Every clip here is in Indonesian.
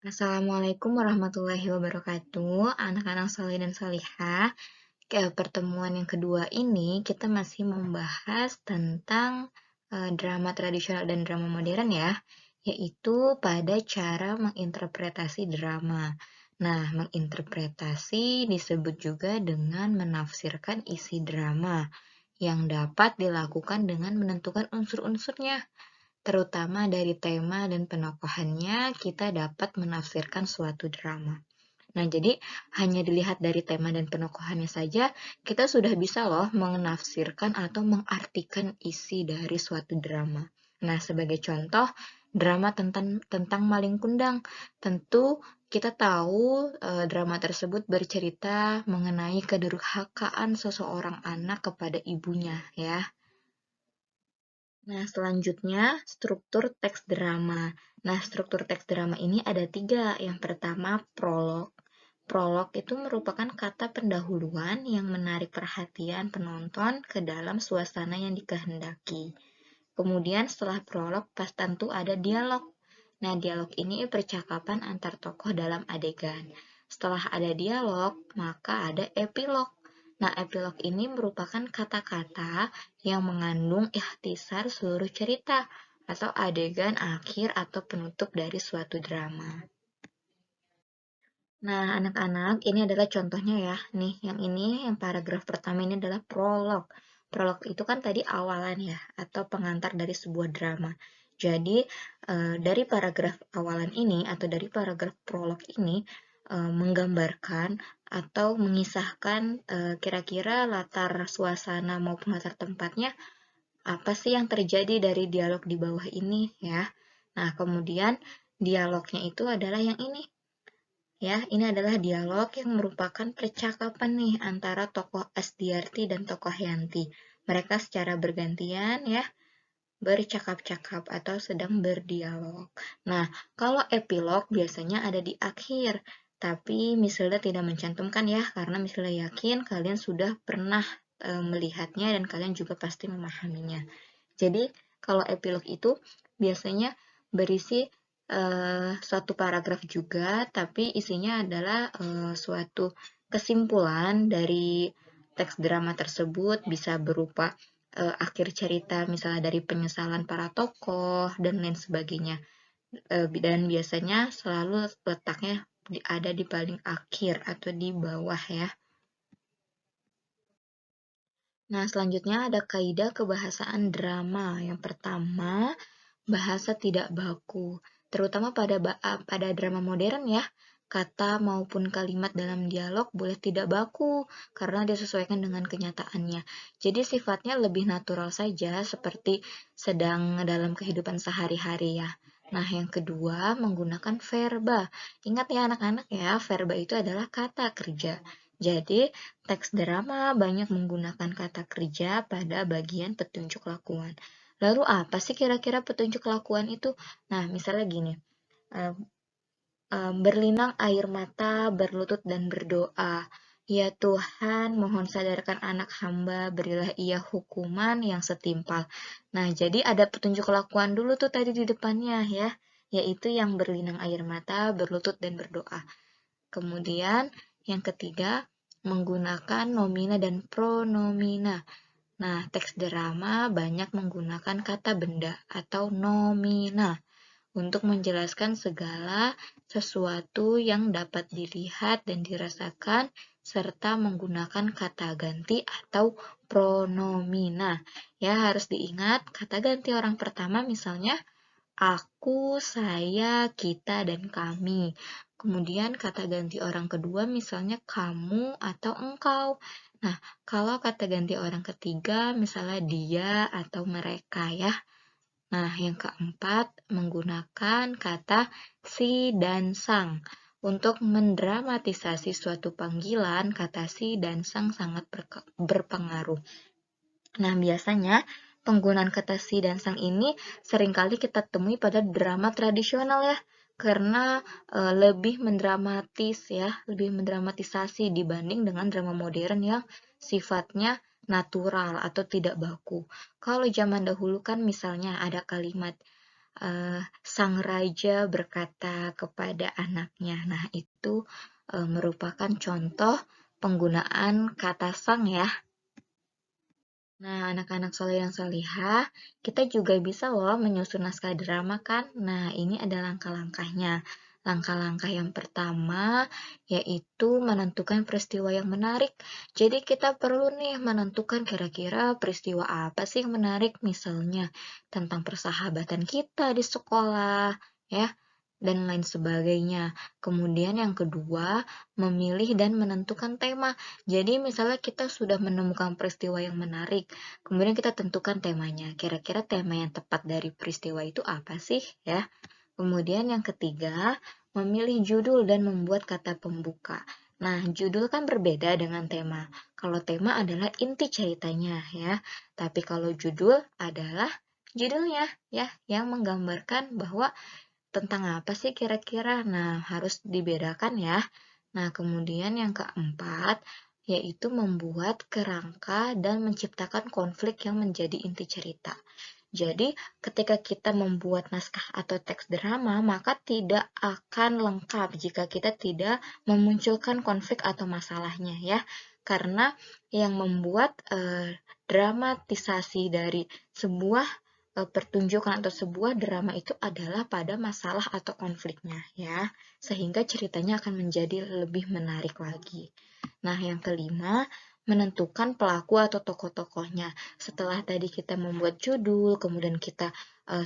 Assalamualaikum warahmatullahi wabarakatuh, anak-anak soleh dan solihah. Ke pertemuan yang kedua ini, kita masih membahas tentang drama tradisional dan drama modern ya, yaitu pada cara menginterpretasi drama. Nah, menginterpretasi disebut juga dengan menafsirkan isi drama, yang dapat dilakukan dengan menentukan unsur-unsurnya. Terutama dari tema dan penokohannya, kita dapat menafsirkan suatu drama. Nah, jadi hanya dilihat dari tema dan penokohannya saja, kita sudah bisa loh menafsirkan atau mengartikan isi dari suatu drama. Nah, sebagai contoh, drama tentang Malin Kundang. Tentu kita tahu drama tersebut bercerita mengenai kedurhakaan seseorang anak kepada ibunya, ya. Nah, selanjutnya struktur teks drama. Nah, struktur teks drama ini ada 3. Yang pertama, prolog. Prolog itu merupakan kata pendahuluan yang menarik perhatian penonton ke dalam suasana yang dikehendaki. Kemudian setelah prolog, pas tentu ada dialog. Nah, dialog ini percakapan antar tokoh dalam adegan. Setelah ada dialog, maka ada epilog. Nah, epilog ini merupakan kata-kata yang mengandung ikhtisar seluruh cerita atau adegan akhir atau penutup dari suatu drama. Nah, anak-anak, ini adalah contohnya ya. Nih, yang paragraf pertama ini adalah prolog. Prolog itu kan tadi awalan ya, atau pengantar dari sebuah drama. Jadi, dari paragraf awalan ini, atau dari paragraf prolog ini, menggambarkan atau mengisahkan kira-kira latar suasana maupun latar tempatnya, apa sih yang terjadi dari dialog di bawah ini ya. Nah, kemudian dialognya itu adalah yang ini. Ya, ini adalah dialog yang merupakan percakapan nih antara tokoh Asdiarti dan tokoh Yanti. Mereka secara bergantian ya bercakap-cakap atau sedang berdialog. Nah, kalau epilog biasanya ada di akhir, tapi misalnya tidak mencantumkan ya, karena misalnya yakin kalian sudah pernah melihatnya dan kalian juga pasti memahaminya. Jadi, kalau epilog itu biasanya berisi suatu paragraf juga, tapi isinya adalah suatu kesimpulan dari teks drama tersebut, bisa berupa akhir cerita, misalnya dari penyesalan para tokoh, dan lain sebagainya. Dan biasanya selalu letaknya ada di paling akhir atau di bawah ya. Nah, selanjutnya ada kaidah kebahasaan drama. Yang pertama, bahasa tidak baku, terutama pada drama modern ya. Kata maupun kalimat dalam dialog boleh tidak baku karena disesuaikan dengan kenyataannya. Jadi sifatnya lebih natural saja seperti sedang dalam kehidupan sehari-hari ya. Nah, yang kedua, menggunakan verba. Ingat ya anak-anak ya, verba itu adalah kata kerja. Jadi, teks drama banyak menggunakan kata kerja pada bagian petunjuk lakuan. Lalu apa sih kira-kira petunjuk lakuan itu? Nah, misalnya gini, berlinang air mata, berlutut dan berdoa. Ya Tuhan, mohon sadarkan anak hamba, berilah ia hukuman yang setimpal. Nah, jadi ada petunjuk lakuan dulu tuh tadi di depannya ya, yaitu yang berlinang air mata, berlutut dan berdoa. Kemudian yang ketiga, menggunakan nomina dan pronomina. Nah, teks drama banyak menggunakan kata benda atau nomina untuk menjelaskan segala sesuatu yang dapat dilihat dan dirasakan serta menggunakan kata ganti atau pronomina. Ya, harus diingat kata ganti orang pertama misalnya aku, saya, kita, dan kami. Kemudian kata ganti orang kedua misalnya kamu atau engkau. Nah, kalau kata ganti orang ketiga misalnya dia atau mereka ya. Nah, yang keempat menggunakan kata si dan sang. Untuk mendramatisasi suatu panggilan, kata si dan sang sangat berpengaruh. Nah, biasanya penggunaan kata si dan sang ini seringkali kita temui pada drama tradisional ya, karena lebih mendramatis ya, lebih mendramatisasi dibanding dengan drama modern yang sifatnya natural atau tidak baku. Kalau zaman dahulu kan misalnya ada kalimat sang raja berkata kepada anaknya. Nah, itu merupakan contoh penggunaan kata sang ya. Nah, anak-anak soleh dan solihah, kita juga bisa loh menyusun naskah drama kan? Nah, ini ada langkah-langkahnya. Langkah-langkah yang pertama yaitu menentukan peristiwa yang menarik. Jadi kita perlu nih menentukan kira-kira peristiwa apa sih yang menarik, misalnya tentang persahabatan kita di sekolah, ya, dan lain sebagainya. Kemudian yang kedua, memilih dan menentukan tema. Jadi misalnya kita sudah menemukan peristiwa yang menarik, kemudian kita tentukan temanya. Kira-kira tema yang tepat dari peristiwa itu apa sih ya? Kemudian yang ketiga, memilih judul dan membuat kata pembuka. Nah, judul kan berbeda dengan tema. Kalau tema adalah inti ceritanya ya, tapi kalau judul adalah judulnya ya, yang menggambarkan bahwa tentang apa sih kira-kira. Nah, harus dibedakan ya. Nah, kemudian yang keempat, yaitu membuat kerangka dan menciptakan konflik yang menjadi inti cerita. Jadi, ketika kita membuat naskah atau teks drama, maka tidak akan lengkap jika kita tidak memunculkan konflik atau masalahnya ya. Karena yang membuat dramatisasi dari sebuah pertunjukan atau sebuah drama itu adalah pada masalah atau konfliknya ya, sehingga ceritanya akan menjadi lebih menarik lagi. Nah, yang kelima, menentukan pelaku atau tokoh-tokohnya. Setelah tadi kita membuat judul, kemudian kita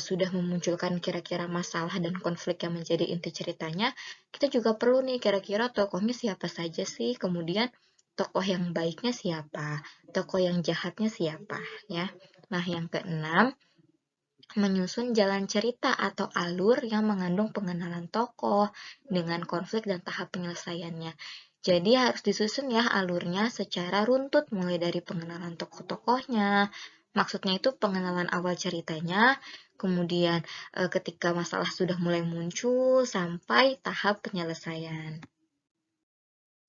sudah memunculkan kira-kira masalah dan konflik yang menjadi inti ceritanya, kita juga perlu nih kira-kira tokohnya siapa saja sih, kemudian tokoh yang baiknya siapa, tokoh yang jahatnya siapa ya. Nah, yang keenam, menyusun jalan cerita atau alur yang mengandung pengenalan tokoh dengan konflik dan tahap penyelesaiannya. Jadi harus disusun ya alurnya secara runtut mulai dari pengenalan tokoh-tokohnya. Maksudnya itu pengenalan awal ceritanya, kemudian ketika masalah sudah mulai muncul sampai tahap penyelesaian.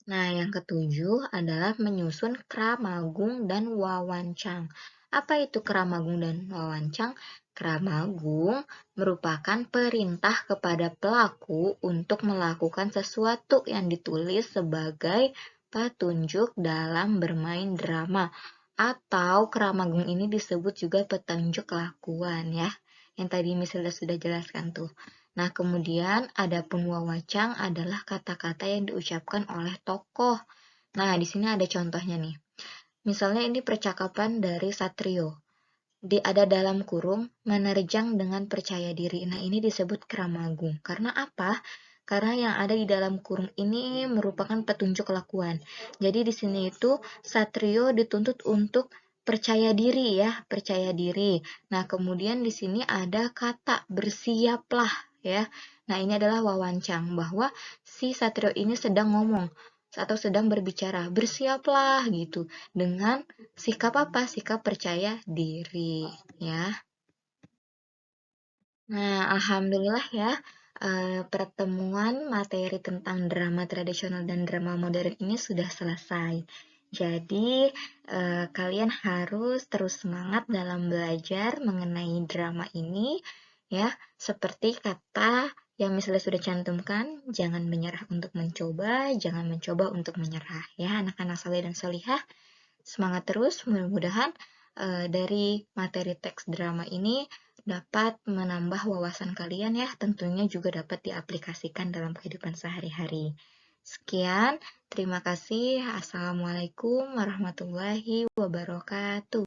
Nah, yang ketujuh adalah menyusun kramagung dan wawancang. Apa itu kramagung dan wawancang? Kramagung merupakan perintah kepada pelaku untuk melakukan sesuatu yang ditulis sebagai petunjuk dalam bermain drama. Atau kramagung ini disebut juga petunjuk lakuan ya. Yang tadi misalnya sudah jelaskan tuh. Nah, kemudian adapun wawacang adalah kata-kata yang diucapkan oleh tokoh. Nah, di sini ada contohnya nih. Misalnya ini percakapan dari Satrio. Ada dalam kurung menerjang dengan percaya diri. Nah, ini disebut kramagung. Karena apa? Karena yang ada di dalam kurung ini merupakan petunjuk lakuan. Jadi di sini itu Satrio dituntut untuk percaya diri ya, percaya diri. Nah, kemudian di sini ada kata bersiaplah ya. Nah, ini adalah wawancang bahwa si Satrio ini sedang ngomong atau sedang berbicara, bersiaplah gitu dengan sikap apa? Sikap percaya diri ya. Nah, alhamdulillah ya, pertemuan materi tentang drama tradisional dan drama modern ini sudah selesai. Jadi, kalian harus terus semangat dalam belajar mengenai drama ini, ya. Seperti kata yang misalnya sudah cantumkan, jangan menyerah untuk mencoba, jangan mencoba untuk menyerah. Ya, anak-anak soleh dan solihah, semangat terus, mudah-mudahan dari materi teks drama ini dapat menambah wawasan kalian ya, tentunya juga dapat diaplikasikan dalam kehidupan sehari-hari. Sekian, terima kasih. Assalamualaikum warahmatullahi wabarakatuh.